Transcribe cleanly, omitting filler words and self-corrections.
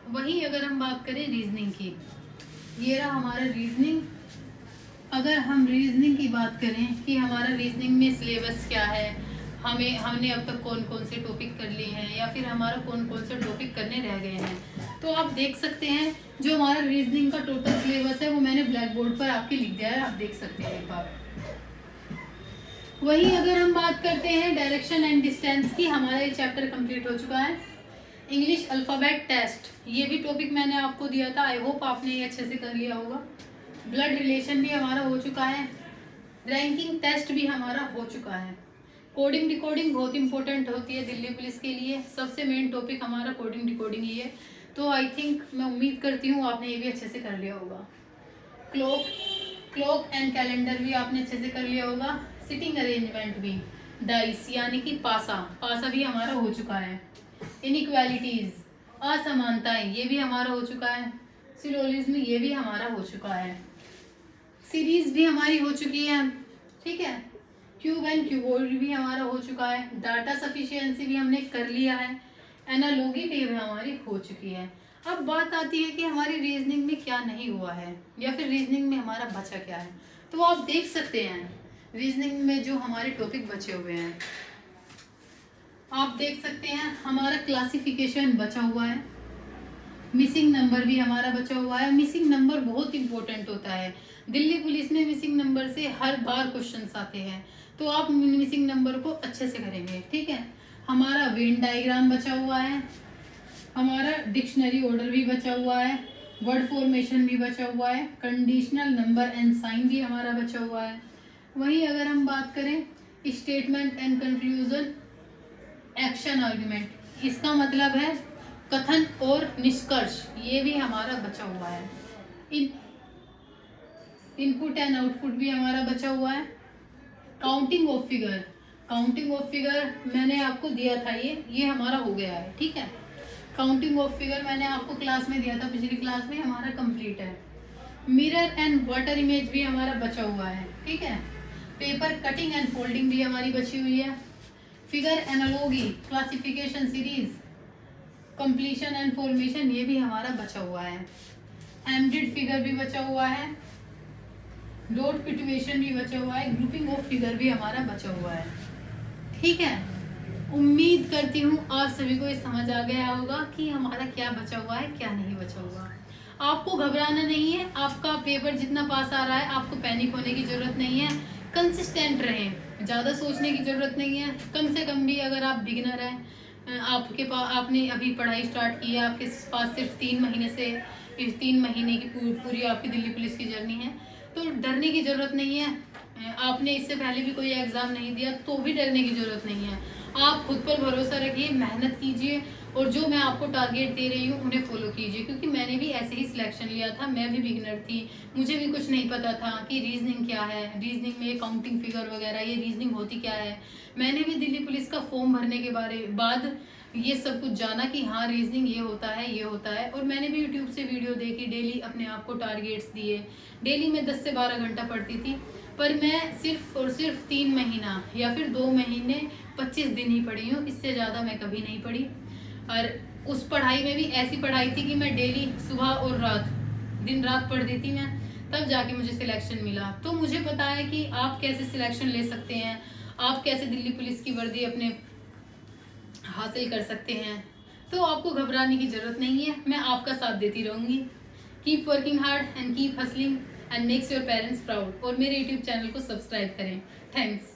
वही अगर हम बात करें रीजनिंग की, ये रहा हमारा रीजनिंग। अगर हम रीजनिंग की बात करें कि हमारा रीजनिंग में सिलेबस क्या है, हमने अब तक कौन कौन से टॉपिक कर लिए हैं या फिर हमारा कौन कौन से टॉपिक करने रह गए हैं, तो आप देख सकते हैं जो हमारा रीजनिंग का टोटल सिलेबस है वो मैंने ब्लैक बोर्ड पर आपके लिख दिया है, आप देख सकते हैं एक बार। वही अगर हम बात करते हैं डायरेक्शन एंड डिस्टेंस की, हमारा ये चैप्टर कंप्लीट हो चुका है। इंग्लिश अल्फ़ाबेट टेस्ट, ये भी टॉपिक मैंने आपको दिया था, आई होप आपने ये अच्छे से कर लिया होगा। ब्लड रिलेशन भी हमारा हो चुका है, रैंकिंग टेस्ट भी हमारा हो चुका है। कोडिंग डिकोडिंग बहुत इंपॉर्टेंट होती है दिल्ली पुलिस के लिए, सबसे मेन टॉपिक हमारा कोडिंग डिकोडिंग ही है, तो आई थिंक मैं उम्मीद करती हूँ आपने ये भी अच्छे से कर लिया होगा। क्लॉक एंड कैलेंडर भी आपने अच्छे से कर लिया होगा। सिटिंग अरेंजमेंट भी, डाइस यानी कि पासा भी हमारा हो चुका है। इनइक्वालिटीज, असमानताएं, ये भी हमारा हो चुका है। सिलोजिज्म ये भी हमारा हो चुका है। सीरीज भी हमारी हो चुकी है, ठीक है। क्यूब एंड क्यूबॉइड भी हमारा हो चुका है। डाटा सफिशिएंसी भी हमने कर लिया है। एनालॉगी भी हमारी हो चुकी है। अब बात आती है कि हमारी रीजनिंग में क्या नहीं हुआ है या फिर रीजनिंग में हमारा बचा क्या है, तो आप देख सकते हैं रीजनिंग में जो हमारे टॉपिक बचे हुए हैं, आप देख सकते हैं हमारा क्लासिफिकेशन बचा हुआ है। मिसिंग नंबर भी हमारा बचा हुआ है। मिसिंग नंबर बहुत इंपॉर्टेंट होता है दिल्ली पुलिस में, मिसिंग नंबर से हर बार क्वेश्चंस आते हैं, तो आप मिसिंग नंबर को अच्छे से करेंगे, ठीक है। हमारा वेन डायग्राम बचा हुआ है। हमारा डिक्शनरी ऑर्डर भी बचा हुआ है। वर्ड फॉर्मेशन भी बचा हुआ है। कंडीशनल नंबर एंड साइन भी हमारा बचा हुआ है। वहीं अगर हम बात करें statement and conclusion, action argument, इसका मतलब है कथन और निष्कर्ष, ये भी हमारा बचा हुआ है। इनपुट एंड आउटपुट भी हमारा बचा हुआ है। काउंटिंग ऑफ फिगर मैंने आपको दिया था, ये हमारा हो गया है, ठीक है। काउंटिंग ऑफ फिगर मैंने आपको क्लास में दिया था, पिछली क्लास में, हमारा कंप्लीट है। मिरर एंड वाटर इमेज भी हमारा बचा हुआ है, ठीक है। पेपर कटिंग एंड फोल्डिंग भी हमारी बची हुई है। Figure analogy, classification series, completion and formation, ये भी हमारा बचा हुआ है। एम्बेडेड फिगर भी बचा हुआ है। डॉट पिटुएशन भी बचा हुआ है। ग्रुपिंग ऑफ फिगर भी हमारा बचा हुआ है, ठीक है। उम्मीद करती हूँ आप सभी को ये समझ आ गया होगा कि हमारा क्या बचा हुआ है, क्या नहीं बचा हुआ। आपको घबराना नहीं है, आपका पेपर जितना पास आ रहा है, आपको पैनिक होने की जरूरत नहीं है। कंसिस्टेंट रहें, ज़्यादा सोचने की ज़रूरत नहीं है। कम से कम भी अगर आप बिगिनर हैं, आपके पास, आपने अभी पढ़ाई स्टार्ट की है, आपके पास सिर्फ 3 महीने से, इस 3 महीने की पूरी आपकी दिल्ली पुलिस की जर्नी है, तो डरने की ज़रूरत नहीं है। आपने इससे पहले भी कोई एग्ज़ाम नहीं दिया तो भी डरने की ज़रूरत नहीं है। आप खुद पर भरोसा रखिए, मेहनत कीजिए और जो मैं आपको टारगेट दे रही हूँ उन्हें फॉलो कीजिए, क्योंकि मैंने भी ऐसे ही सिलेक्शन लिया था, मैं भी बिगिनर थी, मुझे भी कुछ नहीं पता था कि रीजनिंग क्या है, रीजनिंग में काउंटिंग फिगर वगैरह, ये रीजनिंग होती क्या है। मैंने भी दिल्ली पुलिस का फॉर्म भरने के बाद ये सब कुछ जाना कि हाँ रीजनिंग ये होता है, ये होता है। और मैंने भी यूट्यूब से वीडियो देखी, डेली अपने आप को टारगेट्स दिए। डेली मैं 10 से 12 घंटा पढ़ती थी, पर मैं सिर्फ और सिर्फ 3 महीना या फिर 2 महीने 25 दिन ही पढ़ी हूँ, इससे ज़्यादा मैं कभी नहीं पढ़ी। और उस पढ़ाई में भी ऐसी पढ़ाई थी कि मैं डेली सुबह और रात, दिन रात पढ़ देती मैं, तब जाके मुझे सिलेक्शन मिला। तो मुझे पता है कि आप कैसे सिलेक्शन ले सकते हैं, आप कैसे दिल्ली पुलिस की वर्दी अपने हासिल कर सकते हैं। तो आपको घबराने की ज़रूरत नहीं है, मैं आपका साथ देती रहूँगी। Keep working hard and keep hustling and makes your parents proud. और मेरे यूट्यूब चैनल को सब्सक्राइब करें। थैंक्स।